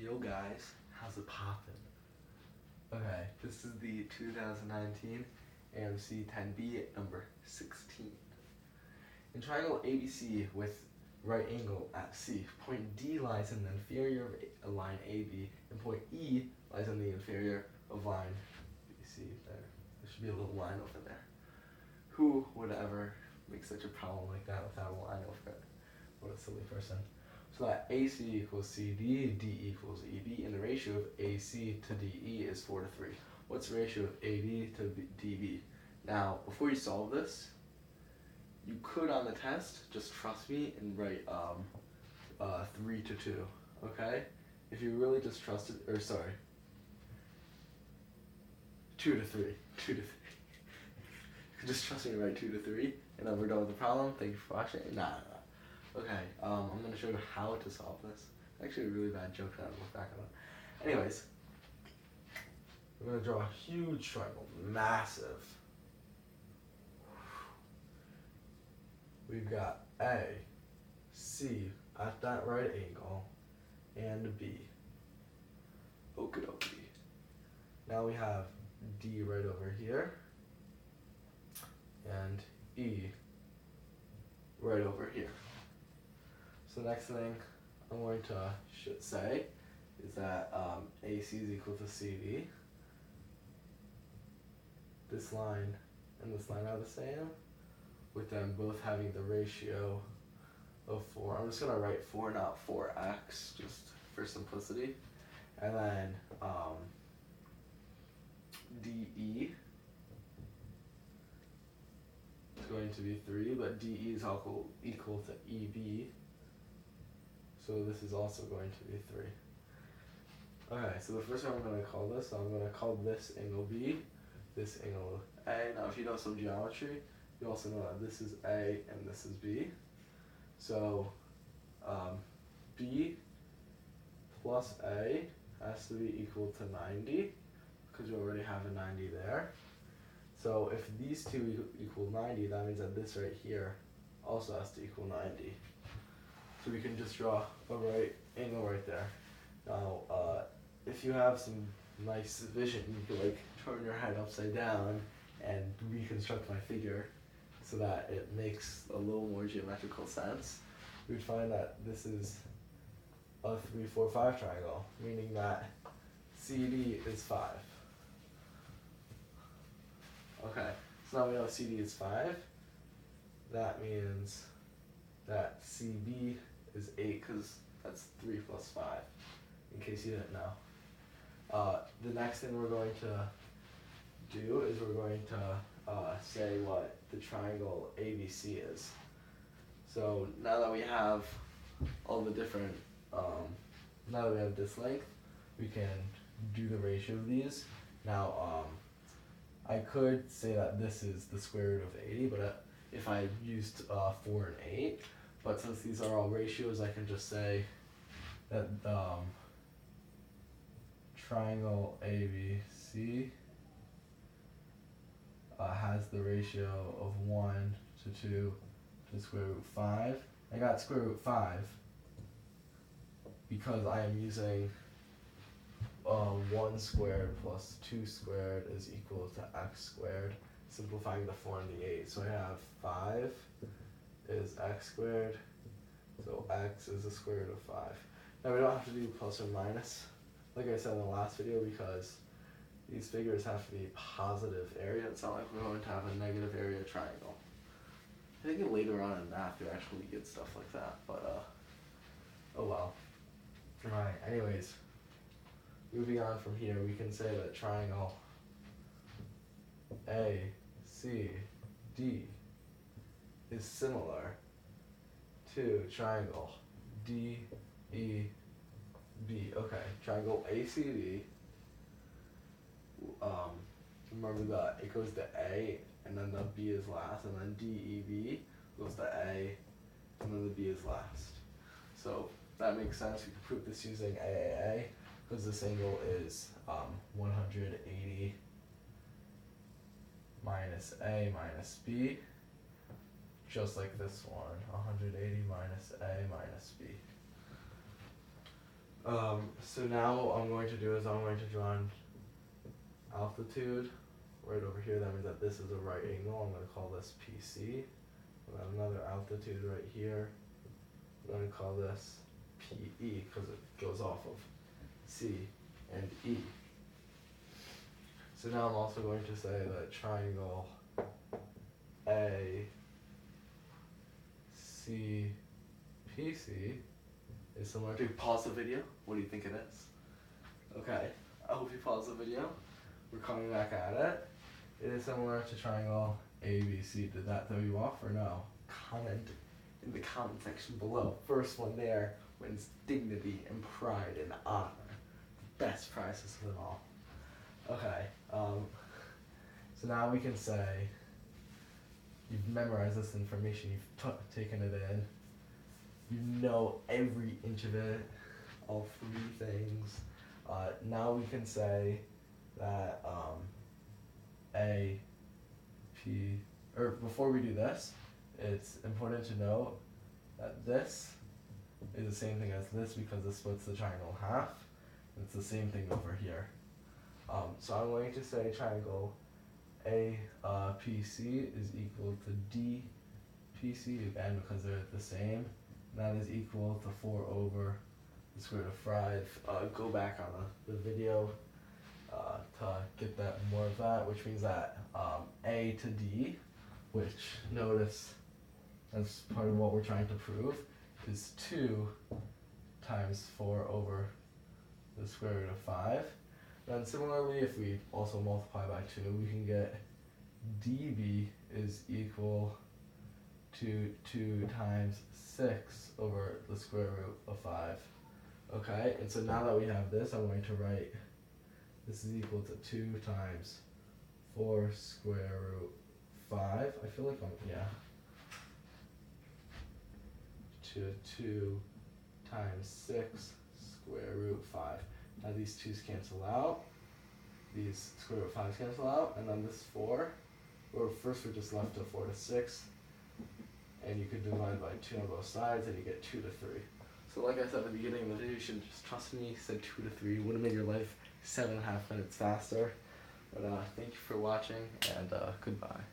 Yo guys, how's it poppin'? Okay, this is the 2019 AMC 10B number 16. In triangle ABC with right angle at C, point D lies in the inferior of line AB, and point E lies in the inferior of line BC. There should be a little line over there. Who would ever make such a problem like that without a line over it? What a silly person. So that AC equals CD, D equals EB, and the ratio of AC to DE is 4 to 3. What's the ratio of AD to DB? Now, before you solve this, you could on the test just trust me and write 3 to 2, okay? If you really just trusted, or sorry, 2 to 3, 2 to 3. You could just trust me and write 2 to 3, and then we're done with the problem. Thank you for watching. Nah. Okay, I'm going to show you how to solve this. Actually, a really bad joke that I look back on it. Anyways, we're going to draw a huge triangle, massive. We've got A, C at that right angle, and B. Okie dokie. Now we have D right over here, and E right over here. So the next thing I'm going to say is that AC is equal to CD. This line and this line are the same, with them both having the ratio of 4. I'm just going to write 4, not 4x, just for simplicity. And then DE is going to be 3, but DE is equal to EB. So this is also going to be 3. Okay, so the first one I'm going to call this, I'm going to call this angle B, this angle A. Now if you know some geometry, you also know that this is A and this is B. So B plus A has to be equal to 90, because we already have a 90 there. So if these two equal 90, that means that this right here also has to equal 90. So we can just draw a right angle right there. Now, if you have some nice vision, you can like turn your head upside down and reconstruct my figure so that it makes a little more geometrical sense. We'd find that this is a 3, 4, 5 triangle, meaning that CD is 5. Okay, so now we know CD is 5. That means that CB is 8, because that's 3 plus 5, in case you didn't know. The next thing we're going to do is we're going to say what the triangle ABC is. So now that we have all the different, now that we have this length, we can do the ratio of these. Now, I could say that this is the square root of 80, but if I used 4 and 8, but since these are all ratios, I can just say that triangle ABC has the ratio of 1 to 2 to square root 5. I got square root 5 because I am using 1 squared plus 2 squared is equal to x squared, simplifying the 4 and the 8. So I have 5 is x squared, so x is the square root of 5. Now we don't have to do plus or minus, like I said in the last video, because these figures have to be positive area. It's not like we're going to have a negative area triangle. I think later on in math you actually get stuff like that, but oh well. Alright, anyways, moving on from here, we can say that triangle ACD is similar to triangle DEB. Okay, triangle ACD, remember that it goes to A and then the B is last, and then DEB goes to A and then the B is last. So that makes sense. We can prove this using AAA, because this angle is 180 minus A minus B, just like this one, 180 minus A minus B. So now what I'm going to do is I'm going to draw an altitude right over here. That means that this is a right angle. I'm going to call this PC. And then another altitude right here. I'm going to call this PE because it goes off of C and E. So now I'm also going to say that triangle ACPC is similar to, pause the video. What do you think it is? Okay, I hope you pause the video. We're coming back at it. It is similar to triangle ABC. Did that throw you off or no? Comment in the comment section below. First one there wins dignity and pride and honor. The best prizes of them all. Okay, so now we can say you've memorized this information, you've taken it in, you know every inch of it, all three things. Now we can say that before we do this, it's important to note that this is the same thing as this because this splits the triangle in half. It's the same thing over here. So I'm going to say triangle APC is equal to DPC, again because they're the same. That is equal to 4 over the square root of 5. Go back on the video to get that more of that, which means that A to D, which notice as part of what we're trying to prove, is 2 times 4 over the square root of 5. Then similarly, if we also multiply by 2, we can get dB is equal to 2 times 6 over the square root of 5. Okay, and so now that we have this, I'm going to write this is equal to 2 times 4 square root 5. I feel like to 2 times 6 square root 5. Now these 2's cancel out, these square root 5's cancel out, and then this 4, or first we're just left to 4 to 6, and you could divide by 2 on both sides, and you get 2 to 3. So like I said at the beginning of the video, you should just trust me, said 2 to 3, would have made your life 7.5 minutes faster. But thank you for watching, and goodbye.